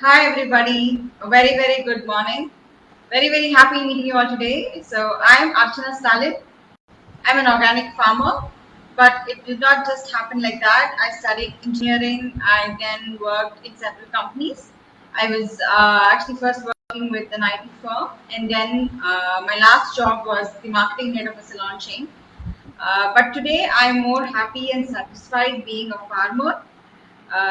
Hi everybody, a very good morning. Very happy meeting you all today. So I'm Archana Stalin. I'm an organic farmer, but it did not just happen like that. I studied engineering. I then worked in several companies. I was actually first working with an IT firm, and then my last job was the marketing head of a salon chain. But today I'm more happy and satisfied being a farmer,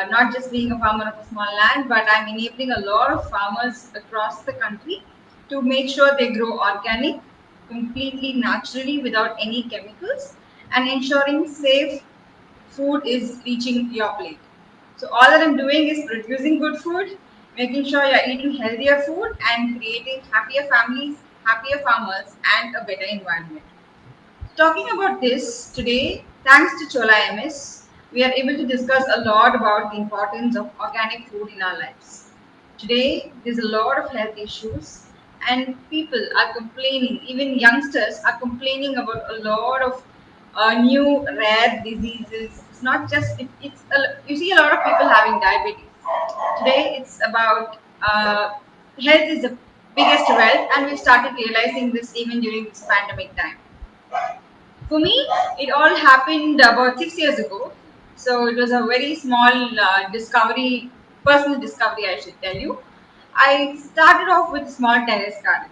not just being a farmer of a small land, but I'm enabling a lot of farmers across the country to make sure they grow organic, completely naturally without any chemicals, and ensuring safe food is reaching your plate. So all that I'm doing is producing good food, making sure you're eating healthier food, and creating happier families, happier farmers, and a better environment. Talking about this today, thanks to Chola MS, we are able to discuss a lot about the importance of organic food in our lives. Today, there's a lot of health issues, and people are complaining, even youngsters are complaining about a lot of new rare diseases. It's not just, you see a lot of people having diabetes. Today, it's about health is the biggest wealth, and we started realizing this even during this pandemic time. For me, it all happened about 6 years ago. So it was a very small discovery, personal discovery, I should tell you. I started off with a small terrace garden.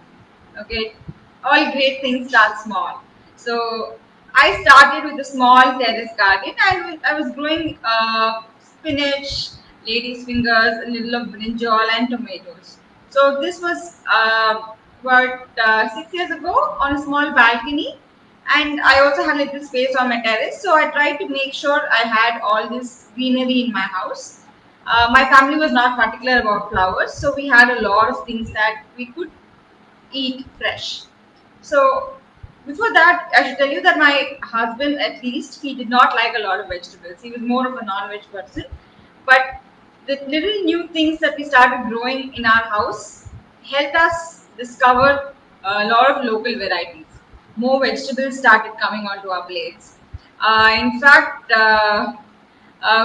Okay, all great things start small. So I started with a small terrace garden. I was growing spinach, lady's fingers, a little of brinjal, and tomatoes. So this was about 6 years ago on a small balcony, and I also had little space on my terrace. So I tried to make sure I had all this greenery in my house. My family was not particular about flowers, so we had a lot of things that we could eat fresh. So before that, I should tell you that my husband, at least, he did not like a lot of vegetables. He was more of a non-veg person. But the little new things that we started growing in our house helped us discover a lot of local varieties. More vegetables started coming onto our plates. In fact,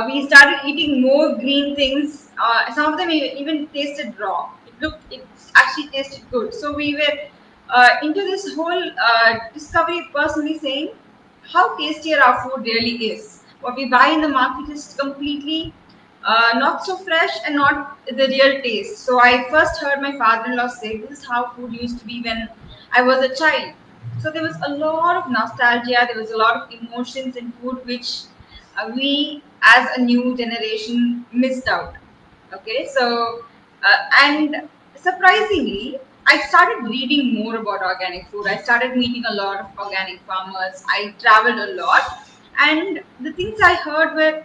we started eating more green things. Some of them even tasted raw. It actually tasted good. So we were into this whole discovery, personally saying how tastier our food really is. What we buy in the market is completely not so fresh and not the real taste. So I first heard my father-in-law say, "This is how food used to be when I was a child." So there was a lot of nostalgia. There was a lot of emotions in food which we, as a new generation, missed out. Okay, so and surprisingly, I started reading more about organic food. I started meeting a lot of organic farmers. I traveled a lot, and the things I heard were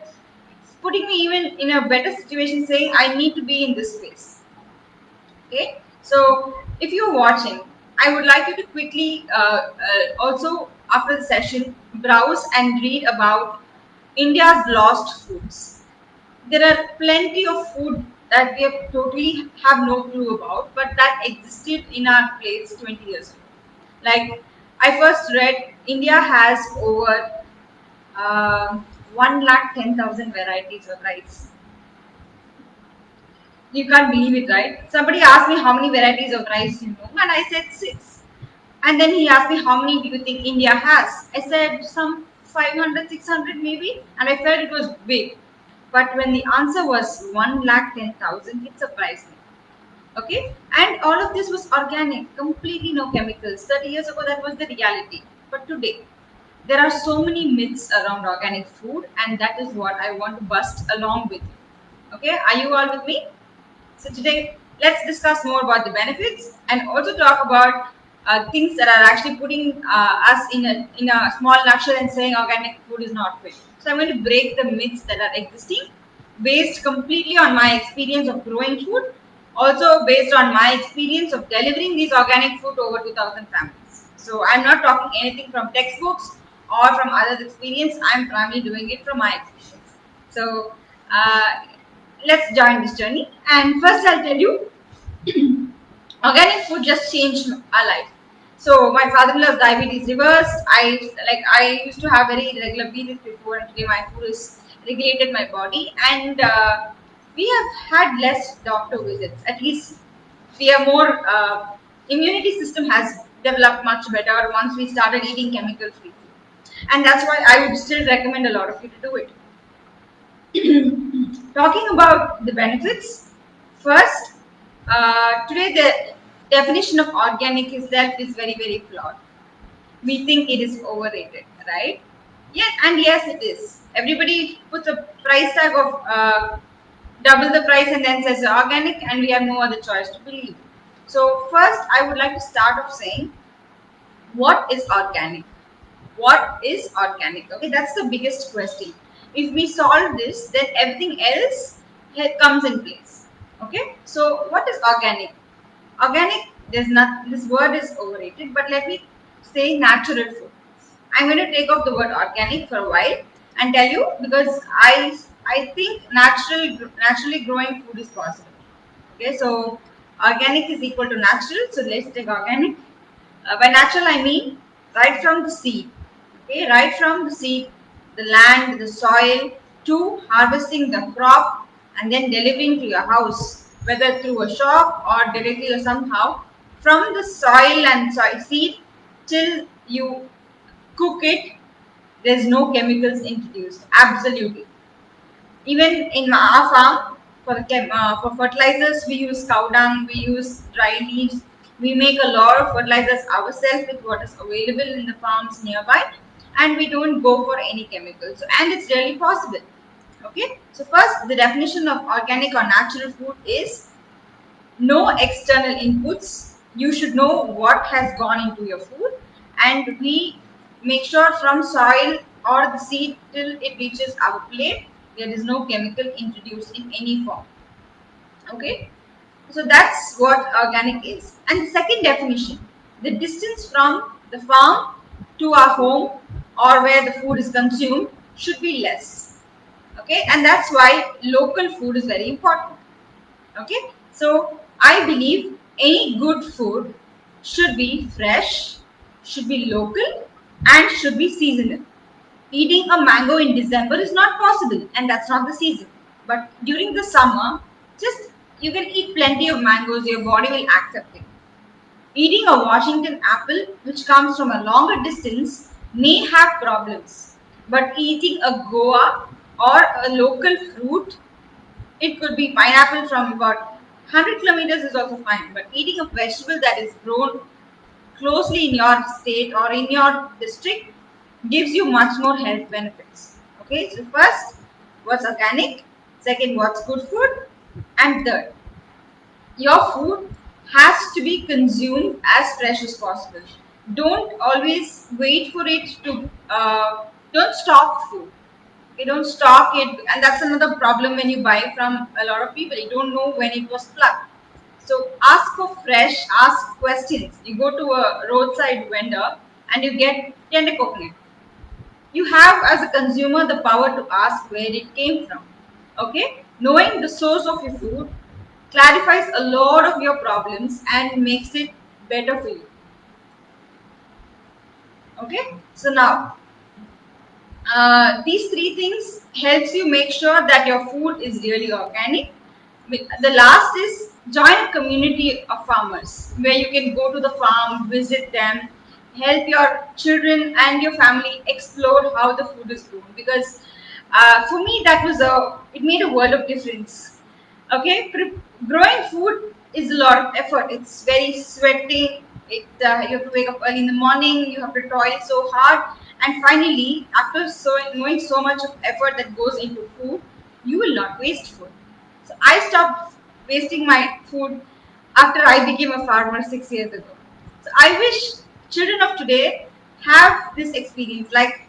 putting me even in a better situation, saying I need to be in this space. Okay, so if you're watching, I would like you to quickly also after the session browse and read about India's lost foods. There are plenty of food that we have totally have no clue about, but that existed in our plates 20 years ago. Like I first read, India has over uh, 1,10,000 varieties of rice. You can't believe it, right? Somebody asked me how many varieties of rice you know, and I said six. And then he asked me how many do you think India has? I said some 500, 600 maybe, and I felt it was big. But when the answer was 1,10,000, it surprised me. Okay, and all of this was organic, completely no chemicals. 30 years ago, that was the reality. But today, there are so many myths around organic food, and that is what I want to bust along with you. Okay, are you all with me? So today, let's discuss more about the benefits and also talk about things that are actually putting us in a small nutshell and saying organic food is not fit. So I'm going to break the myths that are existing, based completely on my experience of growing food, also based on my experience of delivering these organic food to over 2,000 families. So I'm not talking anything from textbooks or from others' experience. I'm primarily doing it from my experience. So. Let's join this journey. And first, I'll tell you, organic food just changed our life. So my father-in-law's diabetes reversed. I used to have very irregular periods before, and today my food is regulated my body. And we have had less doctor visits. At least we are more immunity system has developed much better once we started eating chemical free food, and that's why I would still recommend a lot of you to do it. Talking about the benefits, first, today the definition of organic itself is very flawed. We think it is overrated, right? Yeah, and yes, it is. Everybody puts a price tag of double the price and then says organic, and we have no other choice to believe. So, first, I would like to start off saying what is organic? What is organic? Okay, that's the biggest question. If we solve this, then everything else comes in place. Okay, so what is organic? Organic, there's not, this word is overrated, but let me say natural food. I'm going to take off the word organic for a while and tell you, because I think naturally growing food is possible. Okay, so organic is equal to natural. So let's take organic. By natural, I mean right from the seed. Okay, right from the seed, the land, the soil, to harvesting the crop and then delivering to your house, whether through a shop or directly or somehow, from the soil and soil seed till you cook it, there's no chemicals introduced. Absolutely. Even in our farm, for fertilizers, we use cow dung, we use dry leaves. We make a lot of fertilizers ourselves with what is available in the farms nearby, and we don't go for any chemicals. And it's really possible. Okay. So first, the definition of organic or natural food is no external inputs. You should know what has gone into your food, and we make sure from soil or the seed till it reaches our plate, there is no chemical introduced in any form. Okay, so that's what organic is. And the second definition, the distance from the farm to our home or where the food is consumed should be less. Okay, and that's why local food is very important. Okay, so I believe any good food should be fresh, should be local, and should be seasonal. Eating a mango in December is not possible, and that's not the season. But during the summer, just you can eat plenty of mangoes, your body will accept it. Eating a Washington apple, which comes from a longer distance, may have problems. But eating a Goa or a local fruit, it could be pineapple from about 100 kilometers is also fine. But eating a vegetable that is grown closely in your state or in your district gives you much more health benefits. Okay, so first, what's organic? Second, what's good food? And third, your food has to be consumed as fresh as possible. Don't always wait for it to, don't stock food. You don't stock it, and that's another problem when you buy from a lot of people. You don't know when it was plucked. So ask for fresh, ask questions. You go to a roadside vendor and you get tender coconut. You have, as a consumer, the power to ask where it came from. Okay, knowing the source of your food clarifies a lot of your problems and makes it better for you. Okay, so now these three things helps you make sure that your food is really organic. The last is join a community of farmers where you can go to the farm, visit them, help your children and your family explore how the food is grown. Because for me, that was it made a world of difference. Okay, growing food is a lot of effort. It's very sweating. You have to wake up early in the morning. You have to toil so hard, and finally, after knowing so much of effort that goes into food, you will not waste food. So I stopped wasting my food after I became a farmer 6 years ago. So I wish children of today have this experience. Like,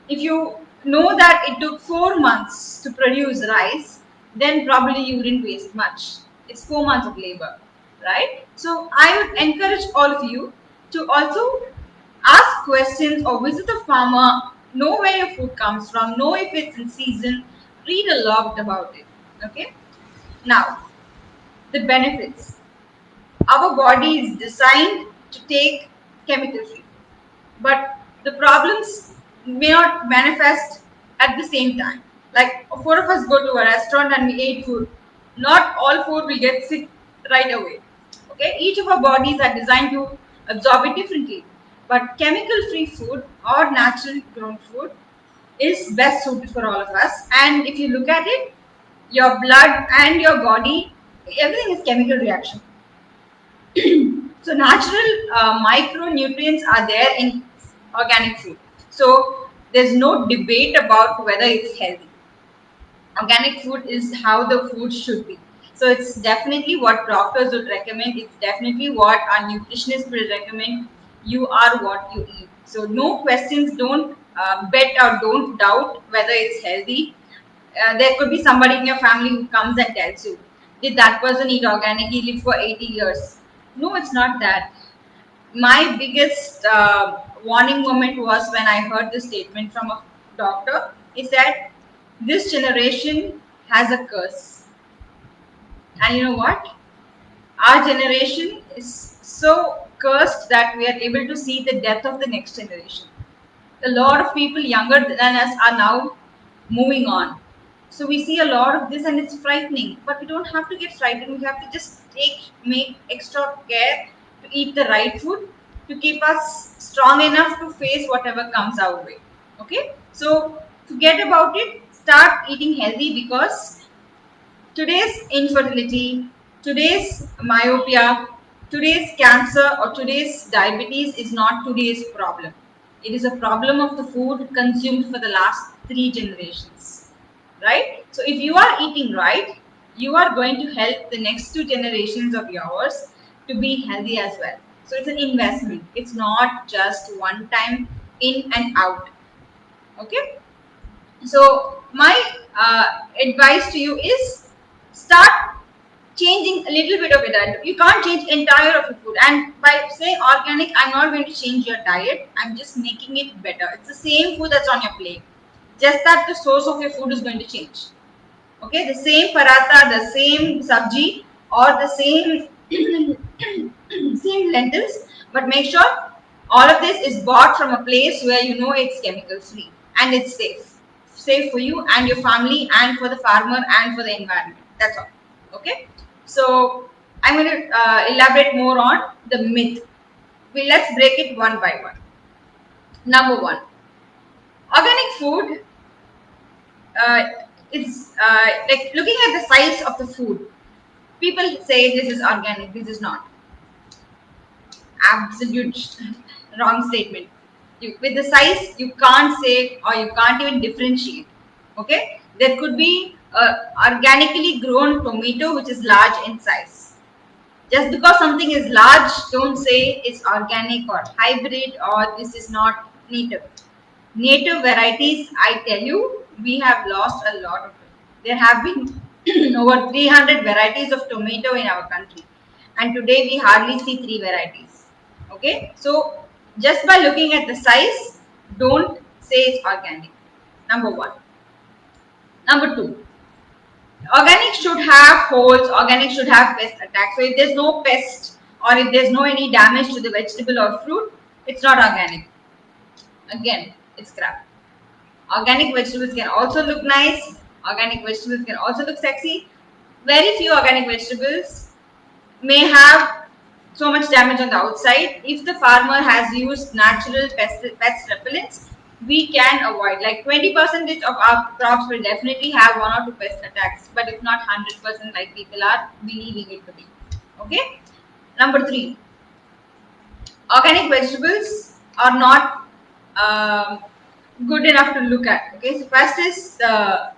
if you know that it took 4 months to produce rice, then probably you wouldn't waste much. It's 4 months of labor, right? So I would encourage all of you to also ask questions or visit a farmer, know where your food comes from, know if it's in season, read a lot about it. Okay. Now, the benefits. Our body is designed to take chemical free, but the problems may not manifest at the same time. Like, four of us go to a restaurant and we ate food. Not all food will get sick right away. Okay, each of our bodies are designed to absorb it differently. But chemical-free food or natural grown food is best suited for all of us. And if you look at it, your blood and your body, everything is chemical reaction. So natural micronutrients are there in organic food. So there's no debate about whether it's healthy. Organic food is how the food should be. So it's definitely what doctors would recommend. It's definitely what our nutritionists will recommend. You are what you eat. So no questions. Don't bet or don't doubt whether it's healthy. There could be somebody in your family who comes and tells you, did that person eat organic? He lived for 80 years. No, it's not that. My biggest warning moment was when I heard this statement from a doctor. He said, this generation has a curse. And you know what? Our generation is so cursed that we are able to see the death of the next generation. A lot of people younger than us are now moving on. So we see a lot of this and it's frightening. But we don't have to get frightened. We have to just make extra care to eat the right food to keep us strong enough to face whatever comes our way. Okay? So forget about it. Start eating healthy because today's infertility, today's myopia, today's cancer, or today's diabetes is not today's problem. It is a problem of the food consumed for the last 3 generations. Right? So, if you are eating right, you are going to help the next 2 generations of yours to be healthy as well. So, it's an investment, it's not just one time in and out. Okay? So my advice to you is start changing a little bit of it. You can't change entire of your food. And by saying organic, I'm not going to change your diet. I'm just making it better. It's the same food that's on your plate. Just that the source of your food is going to change. Okay, the same paratha, the same sabji, or the same same lentils, but make sure all of this is bought from a place where you know it's chemical free and it's safe for you and your family and for the farmer and for the environment. That's all. Okay, so I'm going to elaborate more on the myth. Let's break it one by one. Number one, organic food is like looking at the size of the food. People say this is organic, this is not. Absolute wrong statement. With the size, you can't say or you can't even differentiate. Okay, there could be organically grown tomato which is large in size. Just because something is large, don't say it's organic or hybrid or this is not native. Native varieties, I tell you, we have lost a lot of it. There have been over 300 varieties of tomato in our country, and today we hardly see 3 varieties. Okay, so just by looking at the size, don't say it's organic. Number one. Number two, organic should have holes, organic should have pest attack. So if there's no pest or if there's no any damage to the vegetable or fruit, it's not organic. Again, it's crap. Organic vegetables can also look nice. Organic vegetables can also look sexy. Very few organic vegetables may have so much damage on the outside. If the farmer has used natural pest repellents, we can avoid. Like 20% of our crops will definitely have 1 or 2 pest attacks, but if not 100% like people are believing it to be. Okay. Number three, organic vegetables are not good enough to look at. Okay, so first is the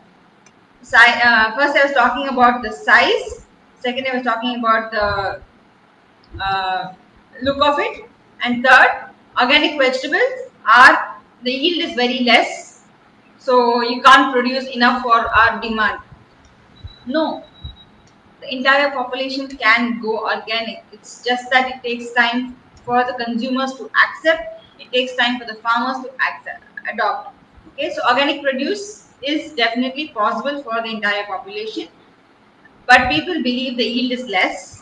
first I was talking about the size. Second, I was talking about the look of it, and third, organic vegetables are the yield is very less, so you can't produce enough for our demand. No, the entire population can go organic. It's just that it takes time for the consumers to accept. It takes time for the farmers to adopt. Okay, so organic produce is definitely possible for the entire population, but people believe the yield is less.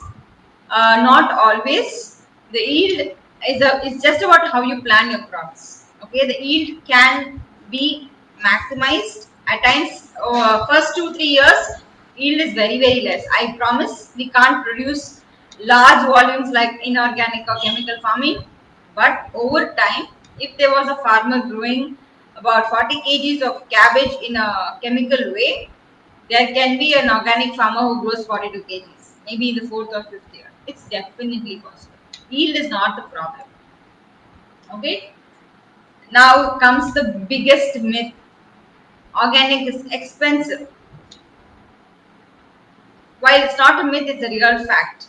Not always. The yield is just about how you plan your crops. Okay, the yield can be maximized at times. First 2-3 years, yield is very, very less. I promise we can't produce large volumes like inorganic or chemical farming, but over time, if there was a farmer growing about 40 kgs of cabbage in a chemical way, there can be an organic farmer who grows 42 kgs, maybe in the fourth or fifth year. It's definitely possible. Yield is not the problem. Okay. Now comes the biggest myth: organic is expensive. While it's not a myth, it's a real fact.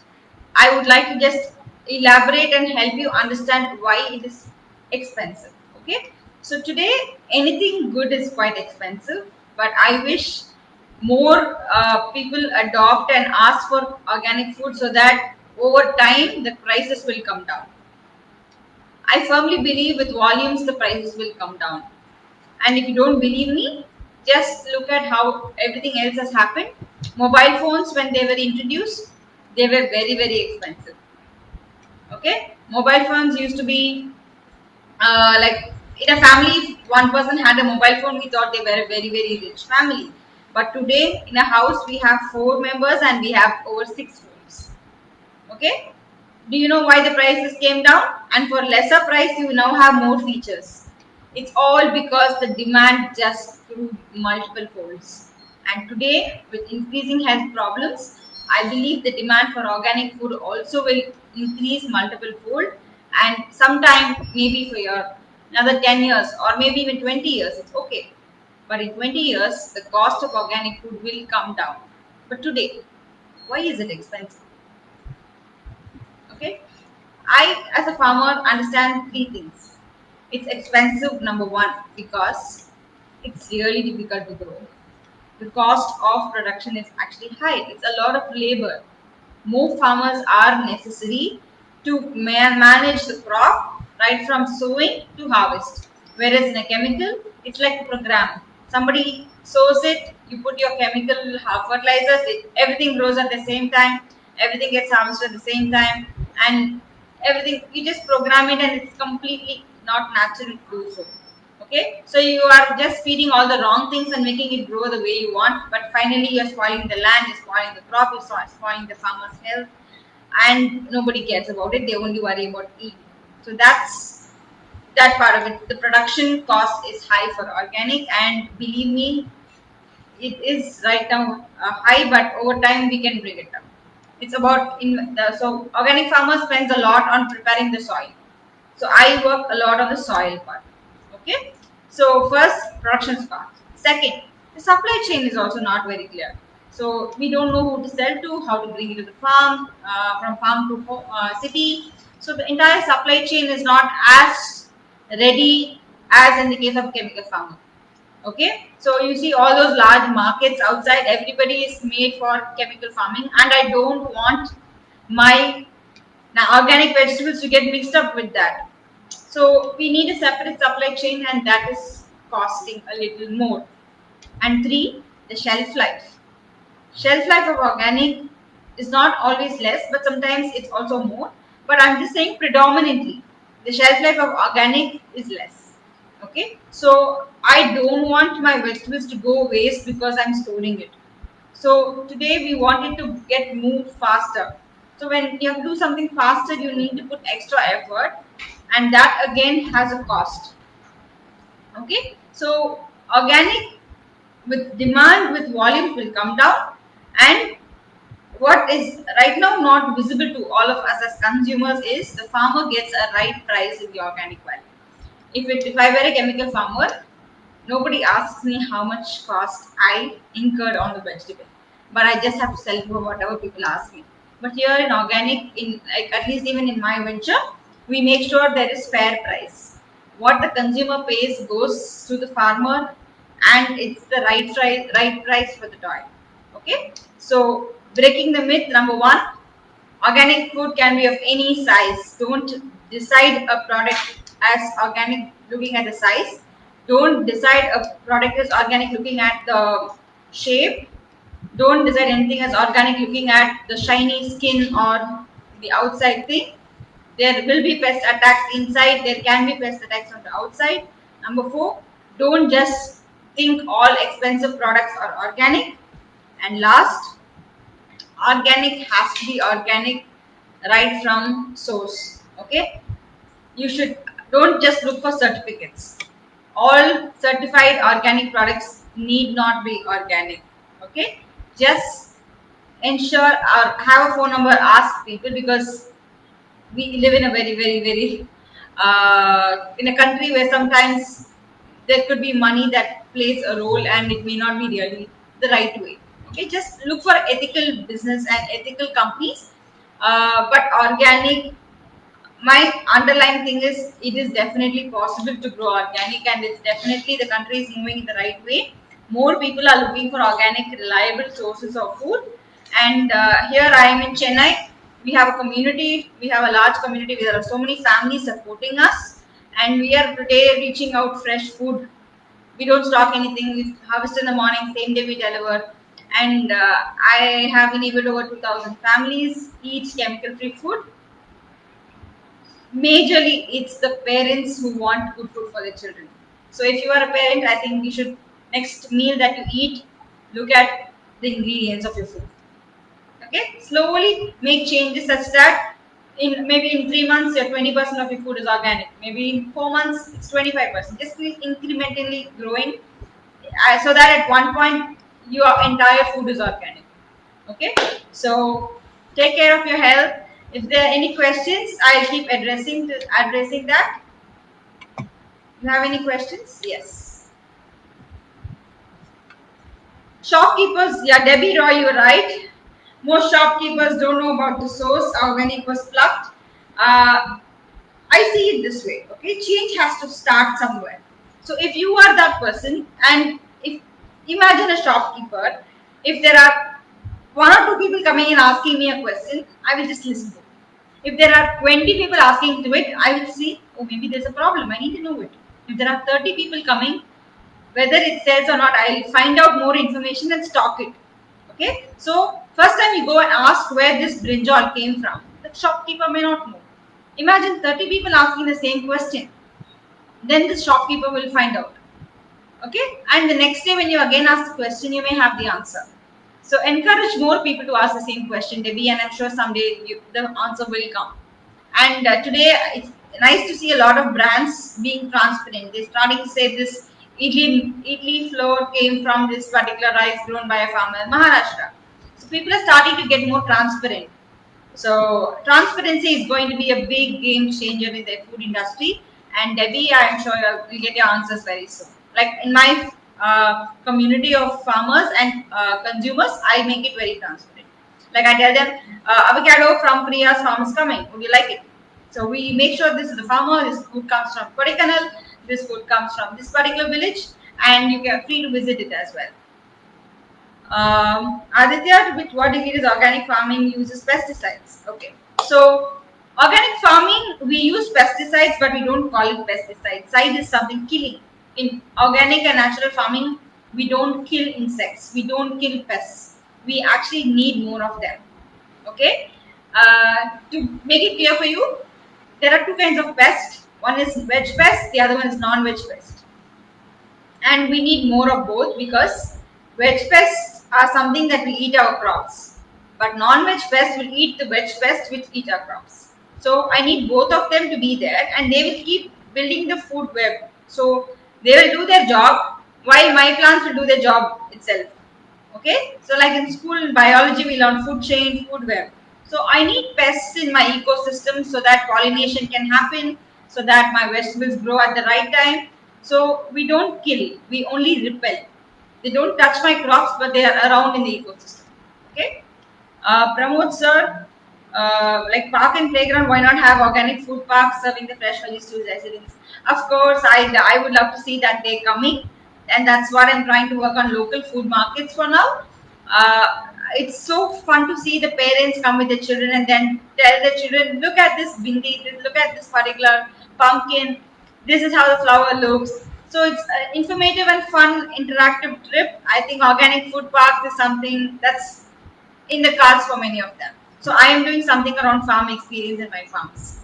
I would like to just elaborate and help you understand why it is expensive. Okay, so today anything good is quite expensive, but I wish more people adopt and ask for organic food so that over time the prices will come down. I firmly believe with volumes the prices will come down. And if you don't believe me, just look at how everything else has happened. Mobile phones, when they were introduced, they were very, very expensive. Okay, mobile phones used to be like in a family, if one person had a mobile phone, we thought they were a very, very rich family. But today, in a house, we have 4 members and we have over 6 phones. Okay, do you know why the prices came down? And for lesser price, you now have more features. It's all because the demand just grew multiple folds. And today, with increasing health problems, I believe the demand for organic food also will increase multiple fold. And sometime, maybe for another 10 years or maybe even 20 years, it's okay. But in 20 years, the cost of organic food will come down. But today, why is it expensive? Okay, I, as a farmer, understand three things. It's expensive, number one, because it's really difficult to grow. The cost of production is actually high. It's a lot of labor. More farmers are necessary to manage the crop right from sowing to harvest. Whereas in a chemical, it's like a program. Somebody sows it, you put your chemical fertilizers, everything grows at the same time, everything gets harvested at the same time, and everything you just program it, and it's completely not natural to do so. Okay, so you are just feeding all the wrong things and making it grow the way you want, but finally you're spoiling the land, you're spoiling the crop, you're spoiling the farmer's health, and nobody cares about it. They only worry about eating. So that's that part of it. The production cost is high for organic, and believe me, it is right now high, but over time we can bring it down. It's about so organic farmer spends a lot on preparing the soil. So I work a lot on the soil part. Okay. So first, production cost. Second, the supply chain is also not very clear. So we don't know who to sell to, how to bring it to the farm, from farm to city. So the entire supply chain is not as ready as in the case of chemical farming. Okay, so you see all those large markets outside, everybody is made for chemical farming, and I don't want my organic vegetables to get mixed up with that. So we need a separate supply chain, and that is costing a little more. And three, the shelf life. Shelf life of organic is not always less, but sometimes it's also more. But I'm just saying predominantly, the shelf life of organic is less. Okay, so I don't want my vegetables to go waste because I'm storing it. So today we wanted to get moved faster. So when you have to do something faster, you need to put extra effort, and that again has a cost. Okay, so organic with demand with volume will come down, and what is right now not visible to all of us as consumers is the farmer gets a right price in the organic value. If I were a chemical farmer, nobody asks me how much cost I incurred on the vegetable, but I just have to sell for whatever people ask me. But here in organic, in like at least even in my venture, we make sure there is fair price. What the consumer pays goes to the farmer, and it's the right price for the toy. Okay, so breaking the myth number one: organic food can be of any size. Don't decide a product as organic looking at the size. Don't decide a product is organic looking at the shape. Don't decide anything as organic looking at the shiny skin or the outside thing. There will be pest attacks inside. There can be pest attacks on the outside. Number four, don't just think all expensive products are organic. And last, organic has to be organic right from source. Okay, you should don't just look for certificates. All certified organic products need not be organic. Okay, just ensure or have a phone number, ask people, because we live in a very in a country where sometimes there could be money that plays a role and it may not be really the right way. Okay, just look for ethical business and ethical companies, but organic. My underlying thing is it is definitely possible to grow organic, and it's definitely the country is moving in the right way. More people are looking for organic reliable sources of food. And here I am in Chennai. We have a community, we have a large community, there are so many families supporting us, and we are today reaching out fresh food. We don't stock anything, we harvest in the morning, same day we deliver. And I have enabled over 2000 families eat chemical free food. Majorly it's the parents who want good food for their children. So if you are a parent, I think you should, next meal that you eat, look at the ingredients of your food. Okay, slowly make changes such that in maybe in 3 months your 20% of your food is organic, maybe in 4 months it's 25%, just be incrementally growing, so that at one point your entire food is organic. Okay, so take care of your health. If there are any questions, I'll keep addressing that. You have any questions? Yes. Shopkeepers, yeah, Debbie Roy, you're right. Most shopkeepers don't know about the source or when it was plucked. I see it this way. Okay, change has to start somewhere. So if you are that person, and if imagine a shopkeeper, if there are one or two people coming and asking me a question, I will just listen to it. If there are 20 people asking to it, I will see, oh, maybe there's a problem, I need to know it. If there are 30 people coming, whether it sells or not, I'll find out more information and stock it. Okay, so first time you go and ask where this brinjal came from, the shopkeeper may not know. Imagine 30 people asking the same question, then the shopkeeper will find out. Okay, and the next day when you again ask the question, you may have the answer. So encourage more people to ask the same question, Debbie, and I'm sure someday the answer will come. And today it's nice to see a lot of brands being transparent. They're starting to say this idli flour came from this particular rice grown by a farmer in Maharashtra. So people are starting to get more transparent. So transparency is going to be a big game changer in the food industry. And Debbie, I'm sure you'll get your answers very soon. Like in my community of farmers and consumers, I make it very transparent. Like I tell them, avocado from Priya's farm is coming. Would you like it? So we make sure this is the farmer. This food comes from Kodaikanal. This food comes from this particular village, and you can free to visit it as well. Aditya, to which what degree is organic farming uses pesticides? Okay, so organic farming we use pesticides, but we don't call it pesticides. Side is something killing. In organic and natural farming, we don't kill insects, we don't kill pests. We actually need more of them. Okay, to make it clear for you, there are two kinds of pests. One is veg pest, the other one is non-veg pest, and we need more of both because veg pests are something that will eat our crops, but non-veg pests will eat the veg pests which eat our crops. So I need both of them to be there, and they will keep building the food web. So they will do their job while my plants will do their job itself. Okay, so like in school in biology we learn food chain, food web. So I need pests in my ecosystem so that pollination can happen, so that my vegetables grow at the right time. So we don't kill, we only repel. They don't touch my crops, but they are around in the ecosystem. Okay, Pramod sir, like park and playground, why not have organic food parks serving the fresh veggies to residents? Of course, I would love to see that day coming, and that's what I'm trying to work on, local food markets for now. It's so fun to see the parents come with the children and then tell the children, look at this bindi, look at this particular pumpkin, this is how the flower looks. So it's an informative and fun interactive trip. I think organic food parks is something that's in the cards for many of them. So I am doing something around farm experience in my farms.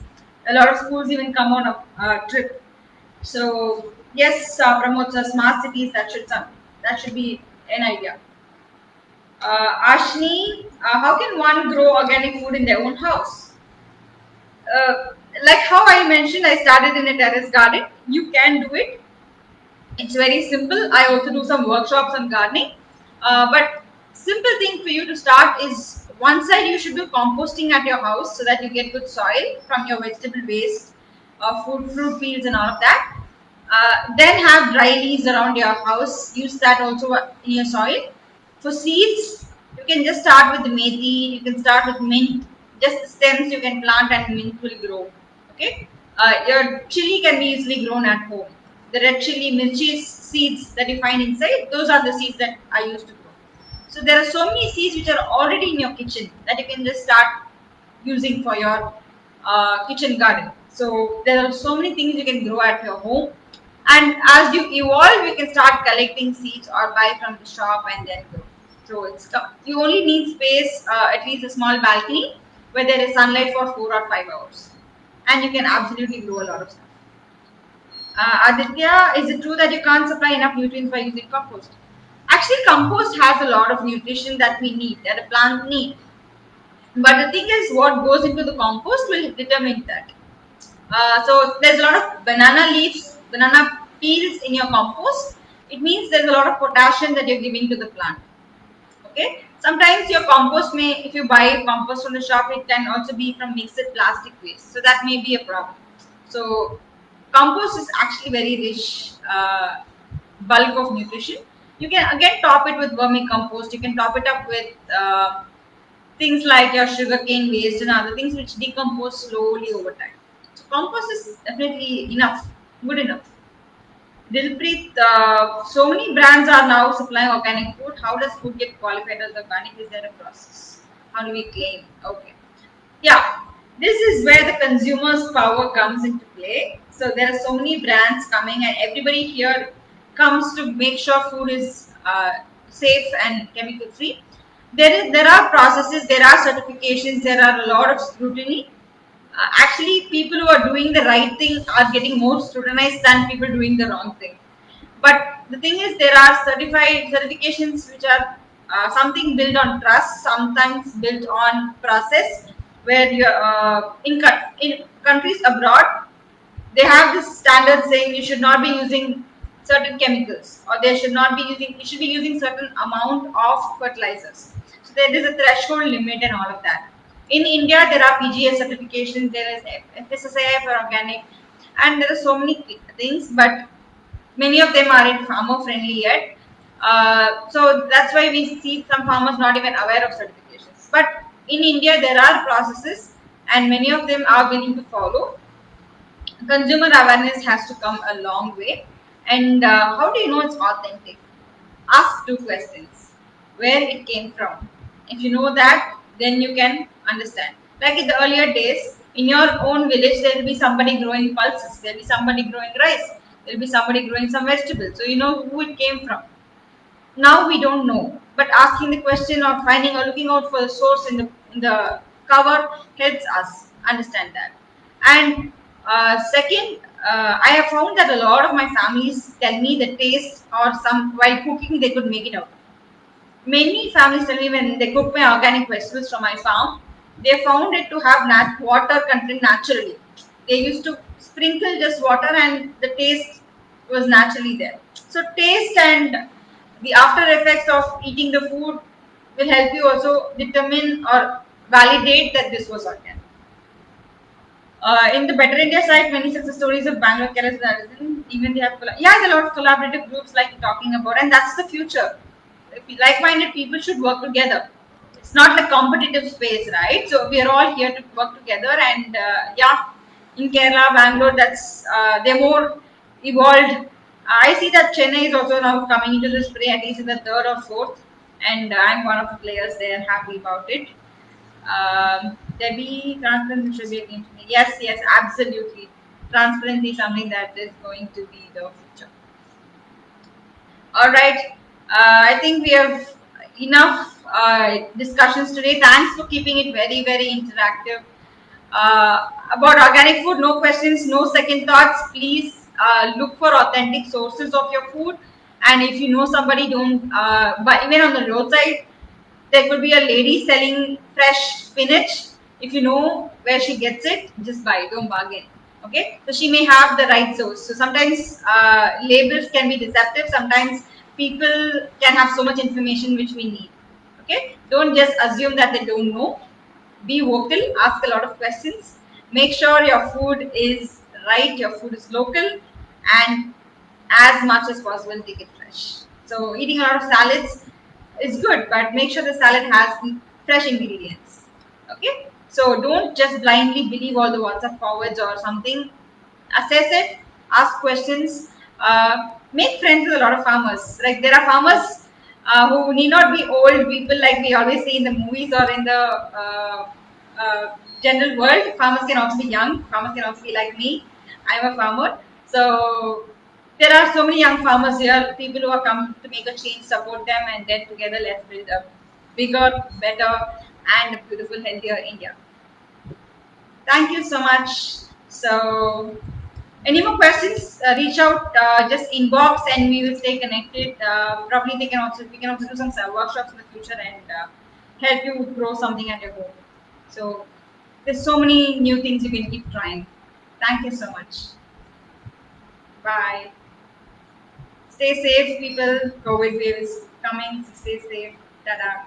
A lot of schools even come on a trip. So yes, promotes smart cities. That should be an idea. Ashni, how can one grow organic food in their own house? Uh, like how I mentioned, I started in a terrace garden. You can do it. It's very simple. I also do some workshops on gardening. But simple thing for you to start is one side you should do composting at your house so that you get good soil from your vegetable waste, food, fruit peels, and all of that. Then have dry leaves around your house. Use that also in your soil. For seeds, you can just start with the methi. You can start with mint. Just the stems you can plant and mint will grow. Okay. Your chili can be easily grown at home. The red chili, mirchi seeds that you find inside, those are the seeds that I used to grow. So there are so many seeds which are already in your kitchen that you can just start using for your kitchen garden. So there are so many things you can grow at your home. And as you evolve, you can start collecting seeds or buy from the shop and then grow. So you only need space, at least a small balcony where there is sunlight for 4 or 5 hours, and you can absolutely grow a lot of stuff. Aditya, is it true that you can't supply enough nutrients by using compost? Actually, compost has a lot of nutrition that we need, that a plant needs. But the thing is, what goes into the compost will determine that. So there's a lot of banana leaves, banana peels in your compost. It means there's a lot of potassium that you're giving to the plant. Okay. Sometimes your compost may, if you buy compost from the shop, it can also be from mixed plastic waste. So that may be a problem. So compost is actually very rich bulk of nutrition. You can again top it with vermicompost. You can top it up with things like your sugarcane waste and other things which decompose slowly over time. So compost is definitely enough, good enough. Dilpreet, so many brands are now supplying organic food. How does food get qualified as organic? Is there a process? How do we claim? Okay. Yeah, this is where the consumer's power comes into play. So there are so many brands coming, and everybody here comes to make sure food is safe and chemical free. There are processes, there are certifications, there are a lot of scrutiny. Actually, people who are doing the right thing are getting more scrutinized than people doing the wrong thing. But the thing is, there are certifications which are something built on trust, sometimes built on process. Where you in countries abroad, they have this standard saying you should not be using certain chemicals, or they should not be using. You should be using certain amount of fertilizers. So there is a threshold limit and all of that. In India, there are PGA certifications. There is FSSAI for organic, and there are so many things, but many of them aren't farmer friendly yet. So that's why we see some farmers not even aware of certifications. But in India, there are processes, and many of them are willing to follow. Consumer awareness has to come a long way. And how do you know it's authentic? Ask two questions: where it came from. If you know that, then you can understand. Like in the earlier days, in your own village, there will be somebody growing pulses, there will be somebody growing rice, there will be somebody growing some vegetables. So you know who it came from. Now we don't know, but asking the question or finding or looking out for the source in the cover helps us understand that. And second, I have found that a lot of my families tell me the taste or some while cooking they could make it out. Many families tell me when they cook my organic vegetables from my farm, they found it to have water content naturally. They used to sprinkle just water and the taste was naturally there. So taste and the after effects of eating the food will help you also determine or validate that this was organic. In the Better India site, many success stories of Bangalore, Kerala, even they have yeah, there are a lot of collaborative groups like you're talking about, and that's the future. Like-minded people should work together. It's not a competitive space, right? So we are all here to work together, and yeah, in Kerala, Bangalore, that's they're more evolved. I see that Chennai is also now coming into this fray, at least in the third or fourth, and I'm one of the players there. Happy about it. Debbie, transparency should be a game to me. Yes, yes, absolutely. Transparency is something that is going to be the future. All right. I think we have enough discussions today. Thanks for keeping it very, very interactive. About organic food, no questions, no second thoughts. Please look for authentic sources of your food. And if you know somebody, don't, but even on the roadside, There could be a lady selling fresh spinach. If you know where she gets it, just buy, don't bargain. Okay, so she may have the right source. So sometimes labels can be deceptive. Sometimes people can have so much information which we need. Okay, don't just assume that they don't know. Be vocal, ask a lot of questions, make sure your food is right, your food is local, and as much as possible take it fresh. So eating a lot of salads is good, but make sure the salad has fresh ingredients. Okay, so don't just blindly believe all the WhatsApp forwards or something. Assess it, ask questions, make friends with a lot of farmers. Like there are farmers who need not be old people like we always see in the movies or in the general world. Farmers can also be young. Farmers can also be like me. I'm a farmer, so there are so many young farmers here. People who are come to make a change, support them, and then together let's build a bigger, better, and beautiful, healthier India. Thank you so much. So, any more questions? Reach out, just inbox, and we will stay connected. Probably we can also do some workshops in the future and help you grow something at your home. So, there's so many new things you can keep trying. Thank you so much. Bye. Stay safe, people. COVID wave is coming. So stay safe. Ta-da.